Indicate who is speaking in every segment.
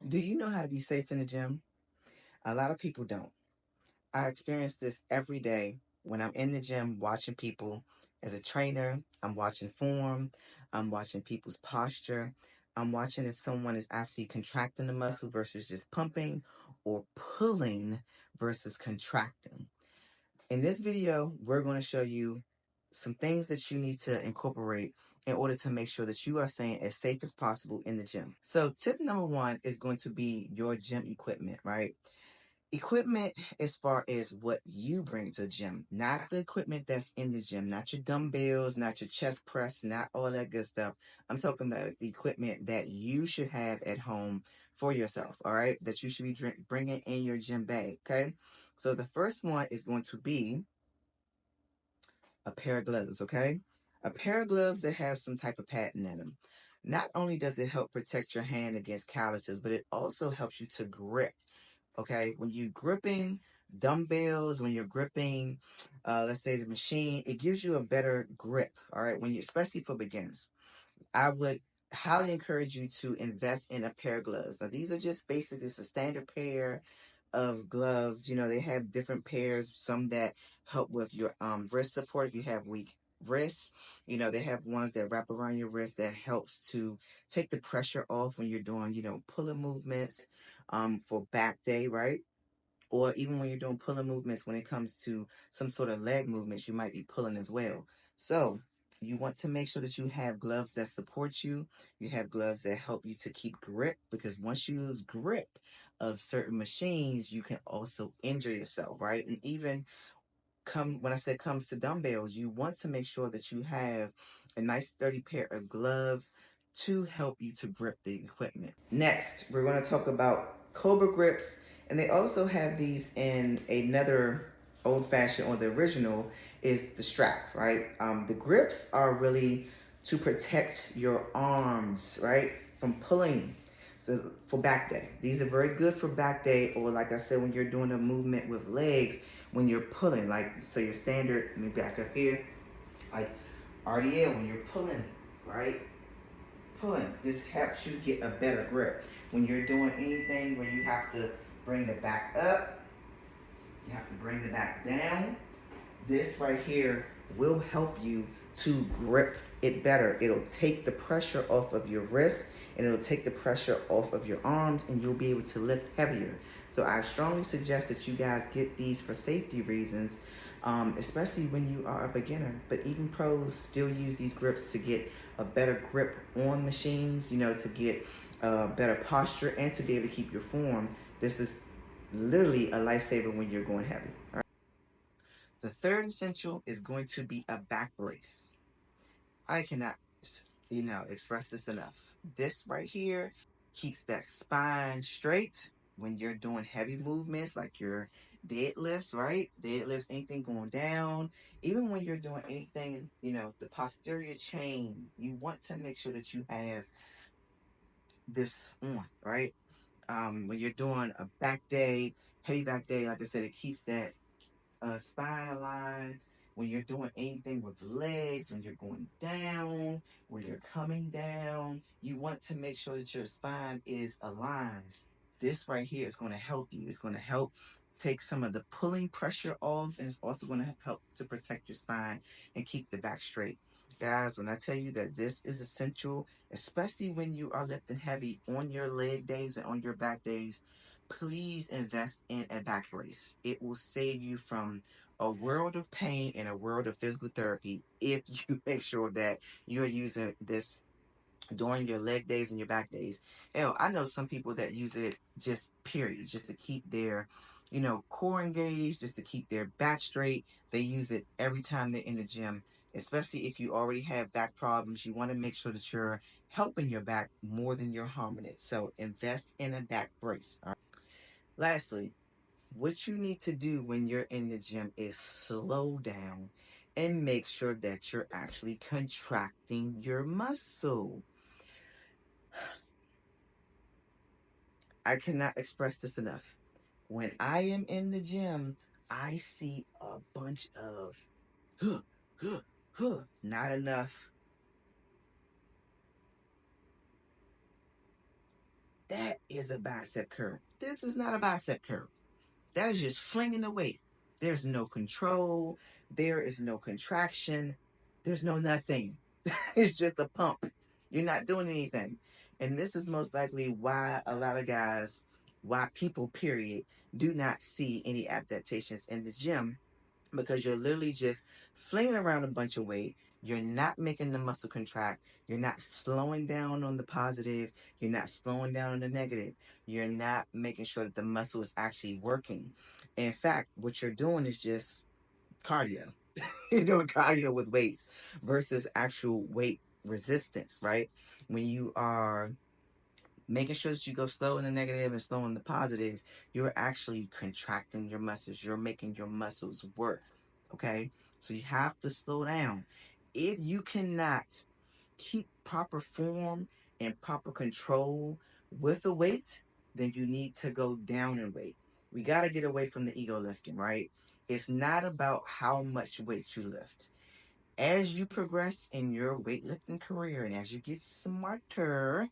Speaker 1: Do you know how to be safe in the gym? A lot of people don't. I experience this every day when I'm in the gym watching people. As a trainer, I'm watching form, I'm watching people's posture, I'm watching if someone is actually contracting the muscle versus just pumping, or pulling versus contracting. In this video, we're going to show you some things that you need to incorporate in order to make sure that you are staying as safe as possible in the gym. So tip number one is going to be your gym equipment, right? Equipment as far as what you bring to the gym, not the equipment that's in the gym, not your dumbbells, not your chest press, not all that good stuff. I'm talking about the equipment that you should have at home for yourself, all right? That you should be bringing in your gym bag, okay? So the first one is going to be a pair of gloves, okay? A pair of gloves that have some type of pattern in them. Not only does it help protect your hand against calluses, but it also helps you to grip, okay? When you're gripping dumbbells, when you're gripping, let's say the machine, it gives you a better grip, all right? When you, especially for beginners, I would highly encourage you to invest in a pair of gloves. Now, these are just basically it's a standard pair of gloves. You know, they have different pairs, some that help with your wrist support if you have weak wrists. You know, they have ones that wrap around your wrist that helps to take the pressure off when you're doing, pulling movements for back day, right? Or even when you're doing pulling movements, when it comes to some sort of leg movements, you might be pulling as well. So you want to make sure that you have gloves that support you. You have gloves that help you to keep grip, because once you lose grip of certain machines, you can also injure yourself, right? And even when I say comes to dumbbells, you want to make sure that you have a nice sturdy pair of gloves to help you to grip the equipment. Next, we're going to talk about Cobra grips, and they also have these in another old fashioned, or the original is the strap, right? The grips are really to protect your arms, right, from pulling. So for back day, these are very good for back day, or like I said, when you're doing a movement with legs, when you're pulling, like, so your standard, let me back up here, like RDL, when you're pulling, right? Pulling, this helps you get a better grip. When you're doing anything where you have to bring the back up, you have to bring the back down, this right here will help you to grip it better. It'll take the pressure off of your wrist, and it'll take the pressure off of your arms, and you'll be able to lift heavier. So I strongly suggest that you guys get these for safety reasons, especially when you are a beginner. But even pros still use these grips to get a better grip on machines, to get better posture and to be able to keep your form. This is literally a lifesaver when you're going heavy. The third essential is going to be a back brace. I cannot, express this enough. This right here keeps that spine straight when you're doing heavy movements like your deadlifts, right? Deadlifts, anything going down. Even when you're doing anything, the posterior chain, you want to make sure that you have this on, right? When you're doing a back day, heavy back day, like I said, it keeps that spine aligned. When you're doing anything with legs, when you're going down, when you're coming down, you want to make sure that your spine is aligned. This right here is going to help you. It's going to help take some of the pulling pressure off, and it's also going to help to protect your spine and keep the back straight. Guys, when I tell you that this is essential, especially when you are lifting heavy on your leg days and on your back days, please invest in a back brace. It will save you from a world of pain and a world of physical therapy if you make sure that you're using this during your leg days and your back days. Hell, I know some people that use it just period, just to keep their, core engaged, just to keep their back straight. They use it every time they're in the gym, especially if you already have back problems. You want to make sure that you're helping your back more than you're harming it. So invest in a back brace. All right? Lastly, what you need to do when you're in the gym is slow down and make sure that you're actually contracting your muscle. I cannot express this enough. When I am in the gym, I see a bunch of huh, huh, huh, not enough That is a bicep curl. This is not a bicep curl. That is just flinging the weight. There's no control. There is no contraction. There's no nothing. It's just a pump. You're not doing anything. And this is most likely why a lot of guys, why people, period, do not see any adaptations in the gym, because you're literally just flinging around a bunch of weight. You're not making the muscle contract. You're not slowing down on the positive. You're not slowing down on the negative. You're not making sure that the muscle is actually working. In fact, what you're doing is just cardio. You're doing cardio with weights versus actual weight resistance, right? When you are making sure that you go slow in the negative and slow in the positive, you're actually contracting your muscles. You're making your muscles work. Okay? So you have to slow down. If you cannot keep proper form and proper control with the weight, then you need to go down in weight. We got to get away from the ego lifting, right? It's not about how much weight you lift. As you progress in your weightlifting career and as you get smarter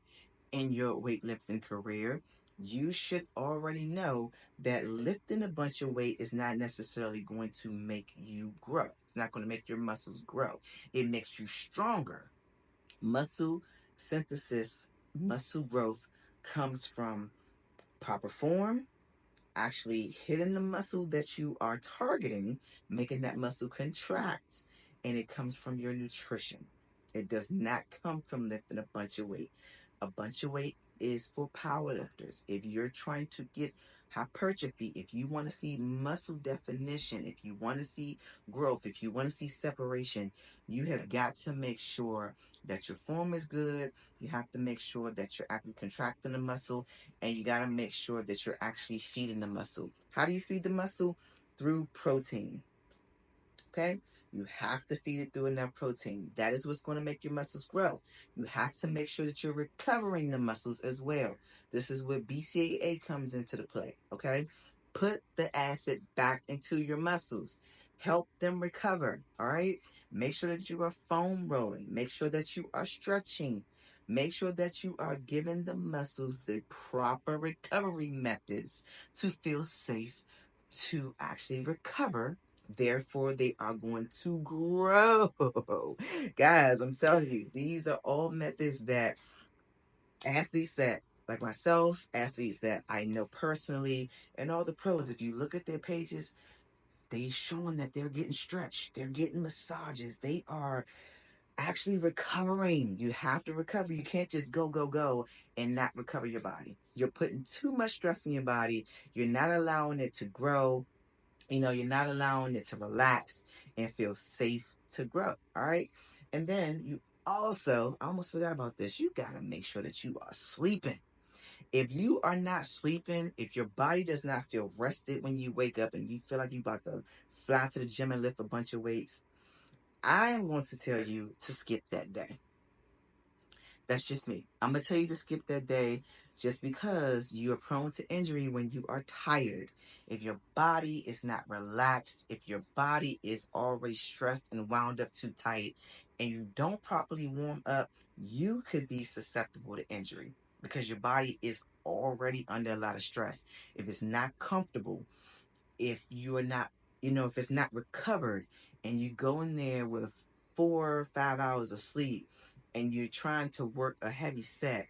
Speaker 1: in your weightlifting career, you should already know that lifting a bunch of weight is not necessarily going to make you grow. It's not going to make your muscles grow. It makes you stronger. Muscle synthesis, muscle growth comes from proper form, actually hitting the muscle that you are targeting, making that muscle contract, and it comes from your nutrition. It does not come from lifting a bunch of weight. A bunch of weight is for powerlifters. If you're trying to get hypertrophy, if you want to see muscle definition, if you want to see growth, if you want to see separation, you have got to make sure that your form is good. You have to make sure that you're actually contracting the muscle, and you got to make sure that you're actually feeding the muscle. How do you feed the muscle? Through protein. Okay? You have to feed it through enough protein. That is what's going to make your muscles grow. You have to make sure that you're recovering the muscles as well. This is where BCAA comes into the play. Okay? Put the acid back into your muscles. Help them recover. All right? Make sure that you are foam rolling. Make sure that you are stretching. Make sure that you are giving the muscles the proper recovery methods to feel safe to actually recover. Therefore, they are going to grow. Guys, I'm telling you, these are all methods that athletes that, like myself, athletes that I know personally, and all the pros, if you look at their pages, they showing that they're getting stretched, they're getting massages, they are actually recovering. You have to recover. You can't just go, go, go and not recover your body. You're putting too much stress in your body. You're not allowing it to grow. You're not allowing it to relax and feel safe to grow. All right. And then you also, I almost forgot about this, you got to make sure that you are sleeping. If you are not sleeping, if your body does not feel rested when you wake up and you feel like you about to fly to the gym and lift a bunch of weights, I am going to tell you to skip that day. That's just me. I'm going to tell you to skip that day just because you are prone to injury when you are tired. If your body is not relaxed, if your body is already stressed and wound up too tight, and you don't properly warm up, you could be susceptible to injury because your body is already under a lot of stress. If it's not comfortable, if you are not, if it's not recovered, and you go in there with 4 or 5 hours of sleep and you're trying to work a heavy set,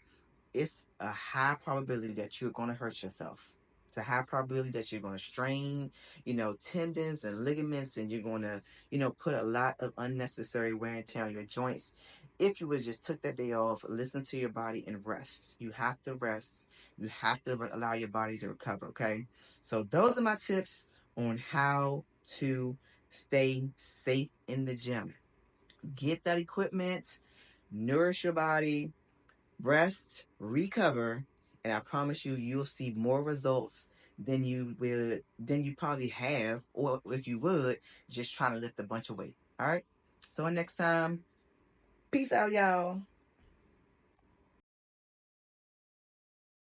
Speaker 1: it's a high probability that you're going to hurt yourself. It's a high probability that you're going to strain, tendons and ligaments, and you're going to, put a lot of unnecessary wear and tear on your joints. If you would just took that day off, listen to your body and rest. You have to rest. You have to allow your body to recover, okay? So those are my tips on how to stay safe in the gym. Get that equipment, nourish your body, rest, recover, and I promise you, you'll see more results than you probably have, or if you would, just trying to lift a bunch of weight. All right. So next time, peace out, y'all.